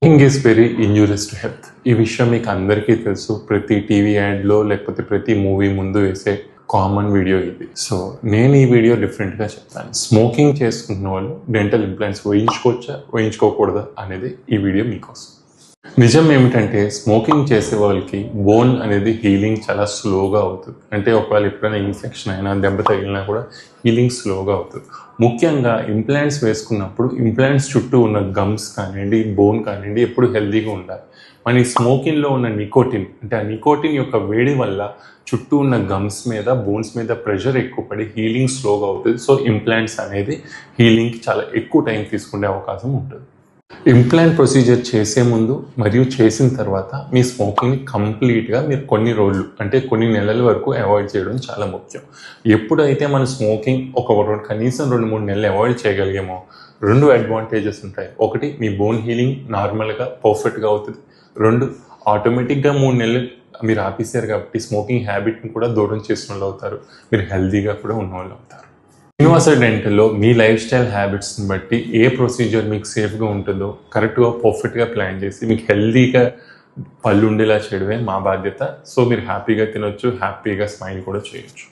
Smoking is very injurious to health. ఈ విషయం మీకు అందరికీ తెలుసు. ప్రతి టీవీ యాడ్లో లేకపోతే ప్రతి మూవీ ముందు వేసే కామన్ వీడియో ఇది. సో నేను ఈ వీడియో డిఫరెంట్గా చెప్తాను. స్మోకింగ్ చేసుకున్న వాళ్ళు డెంటల్ ఇంప్లాంట్స్ వేయించుకోవచ్చా వేయించుకోకూడదా అనేది ఈ వీడియో మీకోసం. నిజం ఏమిటంటే స్మోకింగ్ చేసే వాళ్ళకి బోన్ అనేది హీలింగ్ చాలా స్లోగా అవుతుంది. అంటే ఒకవేళ ఎప్పుడైనా ఇన్ఫెక్షన్ అయినా దెబ్బ తగిలినా కూడా హీలింగ్ స్లోగా అవుతుంది. ముఖ్యంగా ఇంప్లాంట్స్ వేసుకున్నప్పుడు ఇంప్లాంట్స్ చుట్టూ ఉన్న గమ్స్ కానివ్వండి, బోన్ కానివ్వండి ఎప్పుడు హెల్తీగా ఉండాలి. మన ఈ స్మోకింగ్లో ఉన్న నికోటిన్, అంటే ఆ నికోటిన్ యొక్క వేడి వల్ల చుట్టూ ఉన్న గమ్స్ మీద, బోన్స్ మీద ప్రెషర్ ఎక్కువ పడి హీలింగ్ స్లోగా అవుతుంది. సో ఇంప్లాంట్స్ అనేది హీలింగ్కి చాలా ఎక్కువ టైం తీసుకునే అవకాశం ఉంటుంది. ఇంప్లాంట్ ప్రొసీజర్ చేసే ముందు మరియు చేసిన తర్వాత మీ స్మోకింగ్ని కంప్లీట్గా మీరు కొన్ని రోజులు, అంటే కొన్ని నెలల వరకు అవాయిడ్ చేయడం చాలా ముఖ్యం. ఎప్పుడైతే మన స్మోకింగ్ కనీసం 2-3 నెలలు అవాయిడ్ చేయగలిగామో 2 అడ్వాంటేజెస్ ఉంటాయి. ఒకటి, మీ బోన్ హీలింగ్ నార్మల్గా పర్ఫెక్ట్గా అవుతుంది. 2, ఆటోమేటిక్గా 3 నెలలు మీరు ఆపేశారు కాబట్టి స్మోకింగ్ హ్యాబిట్ని కూడా దూరం చేసిన వాళ్ళు అవుతారు. మీరు హెల్తీగా కూడా ఉన్న వాళ్ళు అవుతారు. యూనివర్సల్ డెంటల్లో మీ లైఫ్ స్టైల్ హ్యాబిట్స్ని బట్టి ఏ ప్రొసీజర్ మీకు సేఫ్గా ఉంటుందో కరెక్ట్గా పర్ఫెక్ట్గా ప్లాన్ చేసి మీకు హెల్తీగా పళ్ళు ఉండేలా చేయడమే మా బాధ్యత. సో మీరు హ్యాపీగా తినొచ్చు, హ్యాపీగా స్మైల్ కూడా చేయొచ్చు.